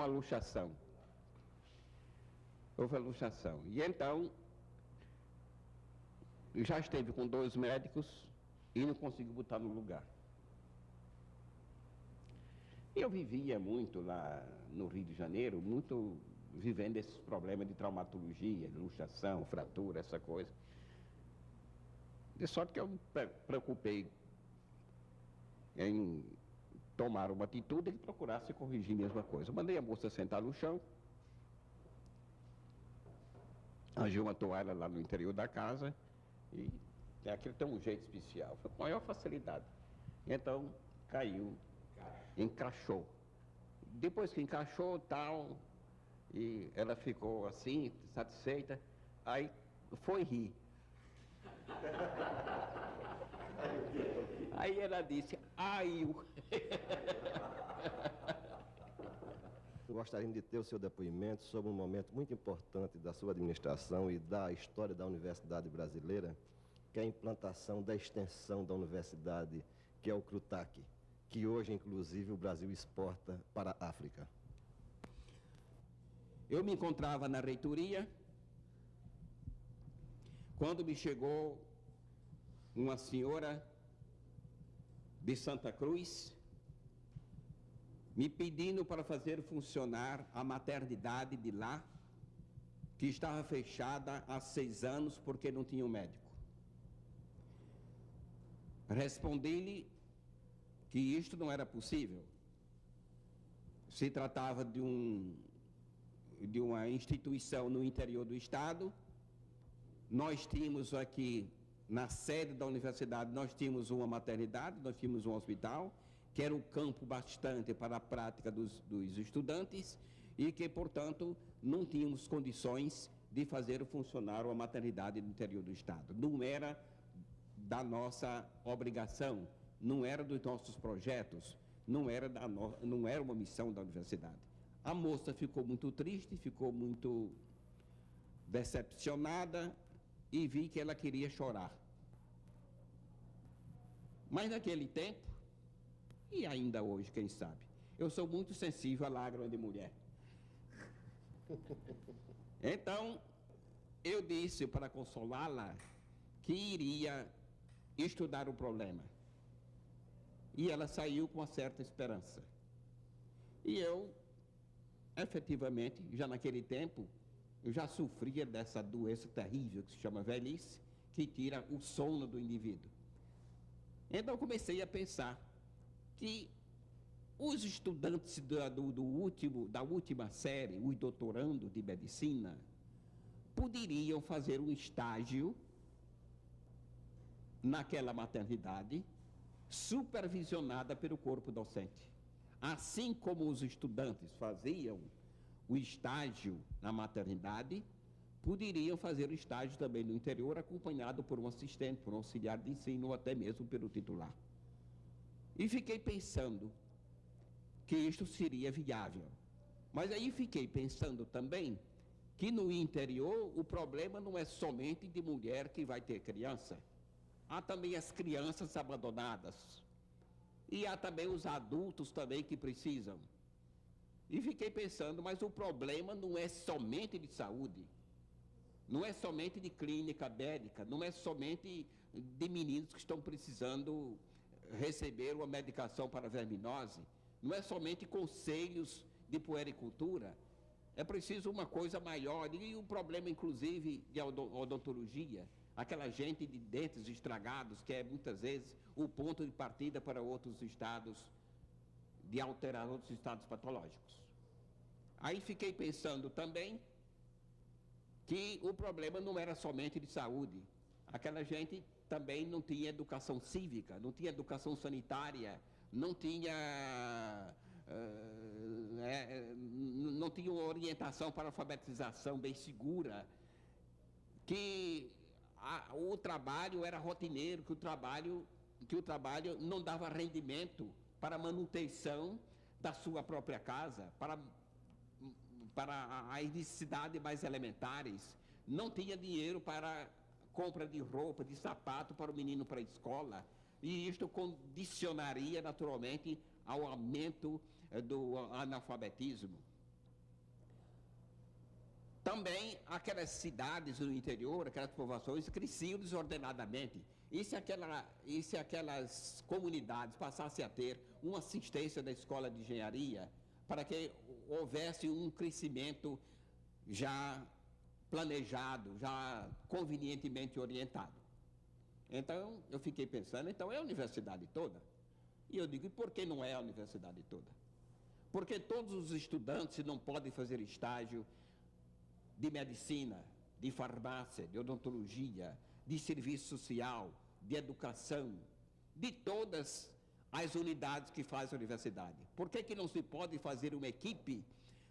luxação. Houve a luxação. E então, já esteve com 2 médicos e não conseguiu botar no lugar. Eu vivia muito lá no Rio de Janeiro, muito vivendo esses problemas de traumatologia, de luxação, fratura, essa coisa. De sorte que eu me preocupei em tomar uma atitude que procurasse corrigir a mesma coisa. Eu mandei a moça sentar no chão, arranjei uma toalha lá no interior da casa e aquilo tem um jeito especial, foi com maior facilidade. Então, caiu, encaixou. Depois que encaixou, tal, e ela ficou assim, satisfeita, aí foi rir. Aí ela disse, ai... Gostaríamos de ter o seu depoimento sobre um momento muito importante da sua administração e da história da Universidade Brasileira, que é a implantação da extensão da universidade, que é o CRUTAC, que hoje, inclusive, o Brasil exporta para a África. Eu me encontrava na reitoria, quando me chegou uma senhora de Santa Cruz, me pedindo para fazer funcionar a maternidade de lá, que estava fechada há 6 anos porque não tinha um médico. Respondi-lhe que isto não era possível. Se tratava de de uma instituição no interior do estado. Nós tínhamos aqui, na sede da universidade, nós tínhamos uma maternidade, nós tínhamos um hospital, que era um campo bastante para a prática dos estudantes e que, portanto, não tínhamos condições de fazer funcionar uma maternidade no interior do estado. Não era da nossa obrigação, não era dos nossos projetos, não era uma missão da universidade. A moça ficou muito triste, ficou muito decepcionada e vi que ela queria chorar. Mas naquele tempo, e ainda hoje, quem sabe, eu sou muito sensível à lágrima de mulher. Então, eu disse para consolá-la que iria estudar o problema. E ela saiu com uma certa esperança. E eu, efetivamente, já naquele tempo, eu já sofria dessa doença terrível que se chama velhice, que tira o sono do indivíduo. Então eu comecei a pensar que os estudantes da última série, os doutorandos de medicina, poderiam fazer um estágio naquela maternidade, supervisionada pelo corpo docente. Assim como os estudantes faziam o estágio na maternidade, poderiam fazer o estágio também no interior, acompanhado por um assistente, por um auxiliar de ensino, ou até mesmo pelo titular. E fiquei pensando que isto seria viável. Mas aí fiquei pensando também que no interior o problema não é somente de mulher que vai ter criança. Há também as crianças abandonadas. E há também os adultos também que precisam. E fiquei pensando, mas o problema não é somente de saúde, não é somente de clínica médica, não é somente de meninos que estão precisando receber uma medicação para verminose, não é somente conselhos de puericultura, é preciso uma coisa maior, e o problema inclusive de odontologia, aquela gente de dentes estragados, que é muitas vezes o ponto de partida para outros estados, de alterar outros estados patológicos. Aí fiquei pensando também que o problema não era somente de saúde. Aquela gente também não tinha educação cívica, não tinha educação sanitária, não tinha uma orientação para alfabetização bem segura, que o trabalho era rotineiro, que o trabalho não dava rendimento para a manutenção da sua própria casa, para as necessidades mais elementares, não tinha dinheiro para compra de roupa, de sapato para o menino para a escola, e isto condicionaria naturalmente ao aumento do analfabetismo. Também aquelas cidades no interior, aquelas povoações cresciam desordenadamente. E se aquelas comunidades passassem a ter uma assistência da escola de engenharia, para que houvesse um crescimento já planejado, já convenientemente orientado. Então, eu fiquei pensando, então é a universidade toda? E eu digo, e por que não é a universidade toda? Porque todos os estudantes não podem fazer estágio de medicina, de farmácia, de odontologia, de serviço social, de educação, de todas as unidades que faz a universidade. Por que não se pode fazer uma equipe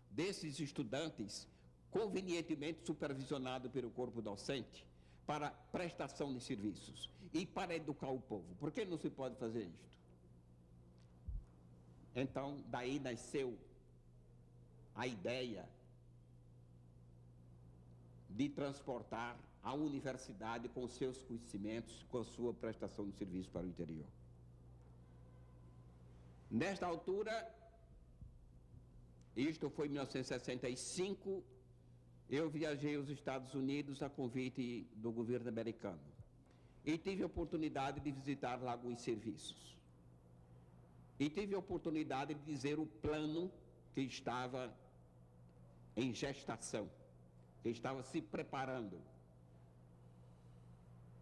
desses estudantes convenientemente supervisionado pelo corpo docente para prestação de serviços e para educar o povo? Por que não se pode fazer isto? Então, daí nasceu a ideia de transportar a universidade com seus conhecimentos, com a sua prestação de serviço para o interior. Nesta altura, isto foi em 1965, eu viajei aos Estados Unidos a convite do governo americano e tive a oportunidade de visitar lá alguns serviços. E tive a oportunidade de dizer o plano que estava em gestação, que estava se preparando.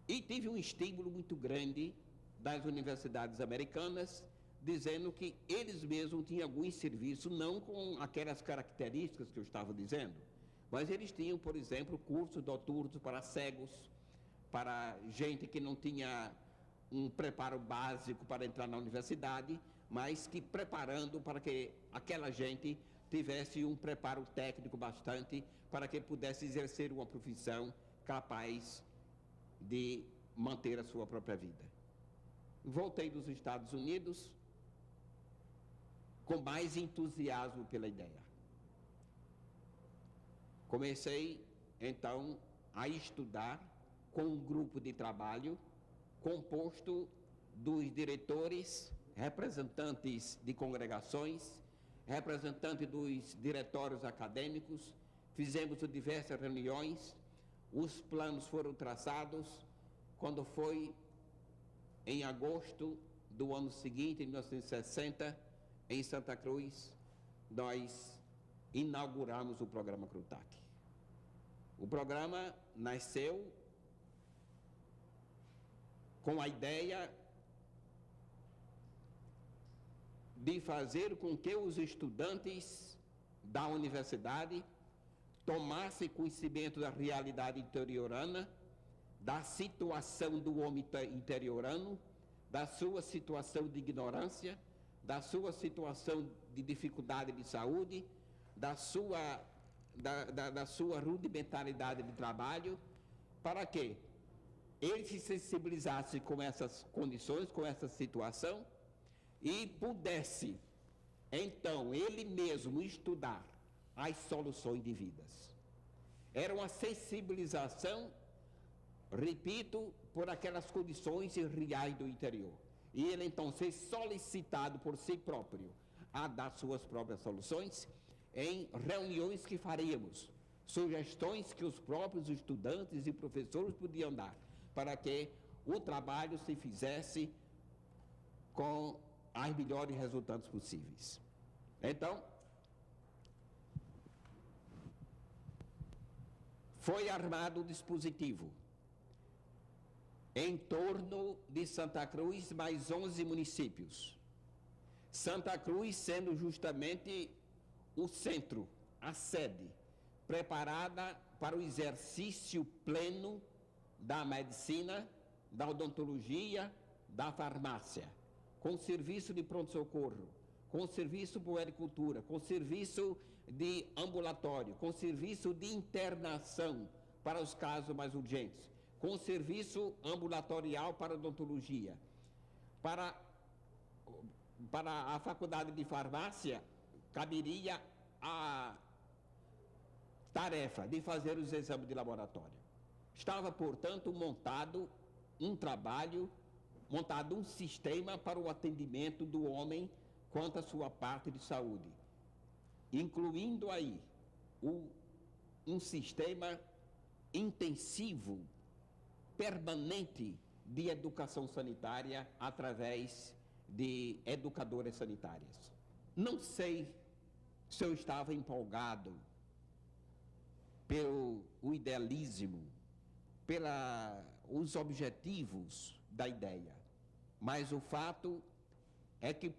E tive um estímulo muito grande das universidades americanas dizendo que eles mesmos tinham alguns serviços, não com aquelas características que eu estava dizendo, mas eles tinham, por exemplo, cursos noturnos para cegos, para gente que não tinha um preparo básico para entrar na universidade, mas que preparando para que aquela gente tivesse um preparo técnico bastante para que pudesse exercer uma profissão capaz de manter a sua própria vida. Voltei dos Estados Unidos com mais entusiasmo pela ideia. Comecei, então, a estudar com um grupo de trabalho composto dos diretores, representantes de congregações, representantes dos diretórios acadêmicos. Fizemos diversas reuniões, os planos foram traçados. Quando foi em agosto do ano seguinte, em 1960, em Santa Cruz, nós inauguramos o programa CRUTAC. O programa nasceu com a ideia de fazer com que os estudantes da universidade tomassem conhecimento da realidade interiorana, da situação do homem interiorano, da sua situação de ignorância, da sua situação de dificuldade de saúde, da sua rudimentaridade de trabalho, para que ele se sensibilizasse com essas condições, com essa situação, e pudesse, então, ele mesmo estudar as soluções de vidas. Era uma sensibilização, repito, por aquelas condições reais do interior. E ele, então, ser solicitado por si próprio a dar suas próprias soluções em reuniões que faríamos, sugestões que os próprios estudantes e professores podiam dar, para que o trabalho se fizesse com os melhores resultados possíveis. Então, foi armado o dispositivo em torno de Santa Cruz, mais 11 municípios. Santa Cruz sendo justamente o centro, a sede, preparada para o exercício pleno da medicina, da odontologia, da farmácia, com serviço de pronto-socorro, com serviço de puericultura, com serviço de ambulatório, com serviço de internação para os casos mais urgentes, com serviço ambulatorial para odontologia. Para a faculdade de farmácia, caberia a tarefa de fazer os exames de laboratório. Estava, portanto, montado um trabalho, montado um sistema para o atendimento do homem quanto à sua parte de saúde, incluindo aí um sistema intensivo, permanente de educação sanitária através de educadoras sanitárias. Não sei se eu estava empolgado pelo idealismo, pelos objetivos da ideia, mas o fato é que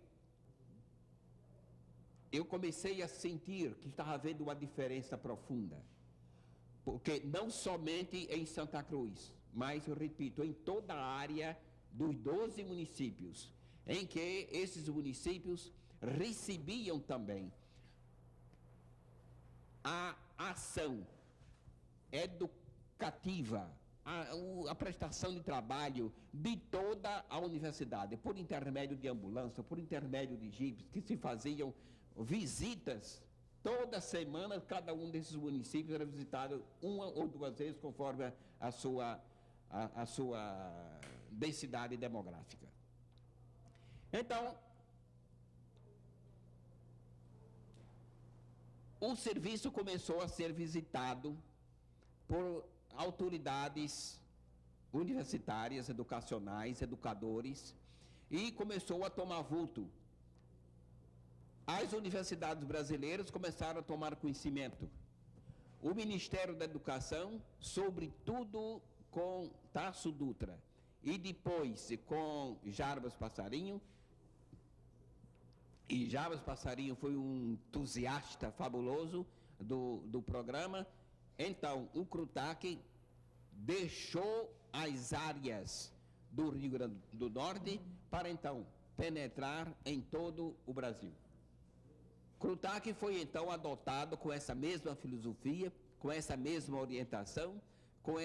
eu comecei a sentir que estava havendo uma diferença profunda, porque não somente em Santa Cruz, mas, eu repito, em toda a área dos 12 municípios, em que esses municípios recebiam também a ação educativa, a prestação de trabalho de toda a universidade, por intermédio de ambulância, por intermédio de jipes, que se faziam visitas toda semana. Cada um desses municípios era visitado uma ou duas vezes, conforme a sua densidade demográfica. Então, o serviço começou a ser visitado por autoridades universitárias, educacionais, educadores, e começou a tomar vulto. As universidades brasileiras começaram a tomar conhecimento. O Ministério da Educação, sobretudo com Tasso Dutra, e depois com Jarbas Passarinho, E Jarbas Passarinho foi um entusiasta fabuloso do programa. Então, o CRUTAC deixou as áreas do Rio Grande do Norte para, então, penetrar em todo o Brasil. CRUTAC foi, então, adotado com essa mesma filosofia, com essa mesma orientação, com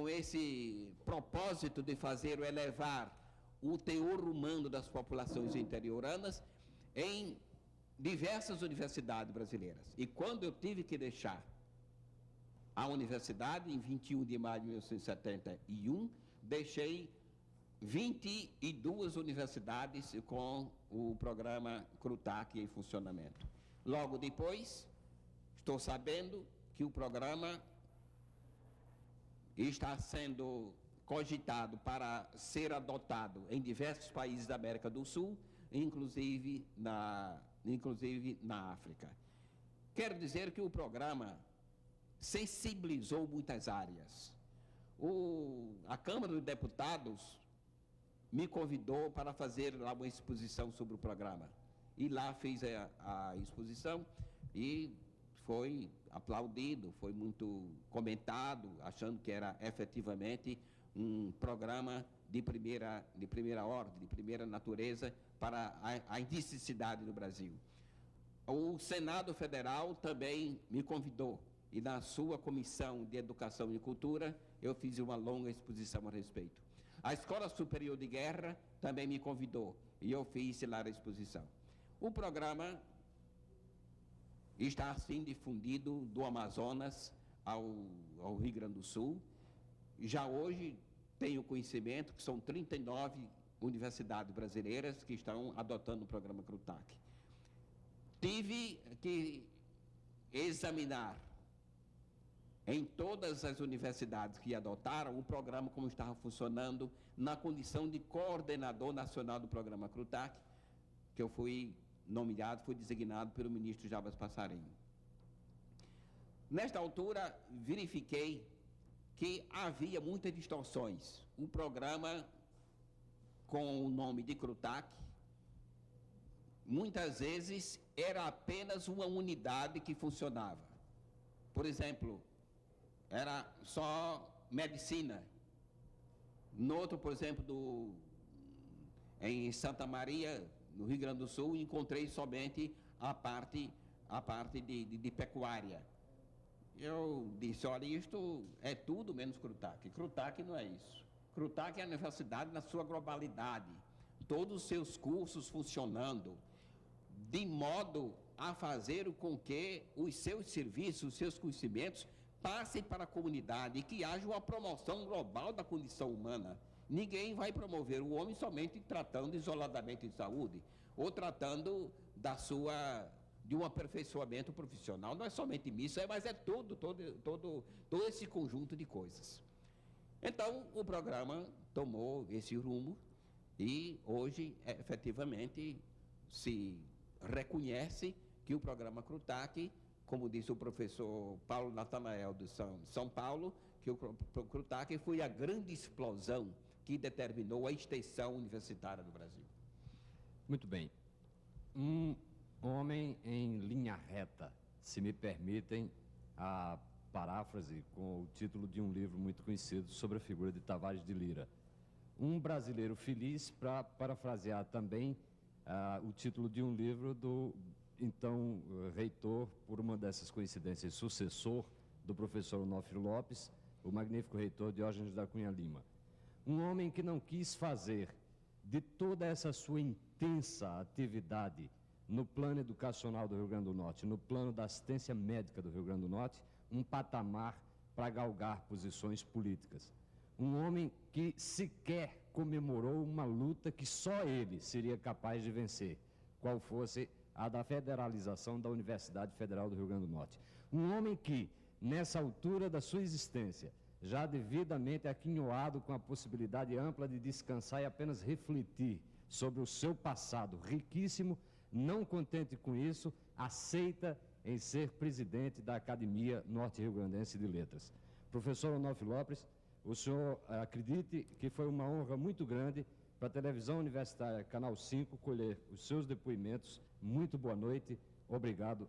esse propósito de fazer elevar o teor humano das populações interioranas em diversas universidades brasileiras. E quando eu tive que deixar a universidade, em 21 de maio de 1971, deixei 22 universidades com o programa CRUTAC em funcionamento. Logo depois, estou sabendo que o programa está sendo cogitado para ser adotado em diversos países da América do Sul, inclusive na África. Quero dizer que o programa sensibilizou muitas áreas. A Câmara dos Deputados me convidou para fazer lá uma exposição sobre o programa. E lá fiz a exposição e foi aplaudido, foi muito comentado, achando que era efetivamente um programa de primeira ordem, de primeira natureza para a necessidade do Brasil. O Senado Federal também me convidou, e na sua Comissão de Educação e Cultura eu fiz uma longa exposição a respeito. A Escola Superior de Guerra também me convidou, e eu fiz lá a exposição. O programa está assim difundido do Amazonas ao Rio Grande do Sul. Já hoje tenho conhecimento que são 39 universidades brasileiras que estão adotando o programa CRUTAC. Tive que examinar em todas as universidades que adotaram o programa como estava funcionando na condição de coordenador nacional do programa CRUTAC, que eu fui nomeado, fui designado pelo ministro Jarbas Passarinho. Nesta altura, verifiquei que havia muitas distorções. O programa com o nome de CRUTAC, muitas vezes era apenas uma unidade que funcionava. Por exemplo, era só medicina. No outro, por exemplo, em Santa Maria, no Rio Grande do Sul, encontrei somente a parte de pecuária. Eu disse, olha, isto é tudo menos CRUTAC. CRUTAC não é isso. CRUTAC é a universidade na sua globalidade, todos os seus cursos funcionando, de modo a fazer com que os seus serviços, os seus conhecimentos passem para a comunidade e que haja uma promoção global da condição humana. Ninguém vai promover o homem somente tratando isoladamente de saúde ou tratando de um aperfeiçoamento profissional. Não é somente isso, mas é todo esse conjunto de coisas. Então, o programa tomou esse rumo e hoje, efetivamente, se reconhece que o programa CRUTAC, como disse o professor Paulo Natanael de São Paulo, que o CRUTAC foi a grande explosão que determinou a extensão universitária do Brasil. Muito bem. Um homem em linha reta, se me permitem a paráfrase com o título de um livro muito conhecido sobre a figura de Tavares de Lira. Um brasileiro feliz, para parafrasear também o título de um livro do então reitor, por uma dessas coincidências, sucessor do professor Onofre Lopes, o magnífico reitor Diógenes da Cunha Lima. Um homem que não quis fazer de toda essa sua intensa atividade no plano educacional do Rio Grande do Norte, no plano da assistência médica do Rio Grande do Norte, um patamar para galgar posições políticas. Um homem que sequer comemorou uma luta que só ele seria capaz de vencer, qual fosse a da federalização da Universidade Federal do Rio Grande do Norte. Um homem que, nessa altura da sua existência, já devidamente aquinhoado com a possibilidade ampla de descansar e apenas refletir sobre o seu passado riquíssimo, não contente com isso, aceita em ser presidente da Academia Norte-Rio-Grandense de Letras. Professor Onofre Lopes, o senhor acredite que foi uma honra muito grande para a televisão universitária Canal 5 colher os seus depoimentos. Muito boa noite, obrigado.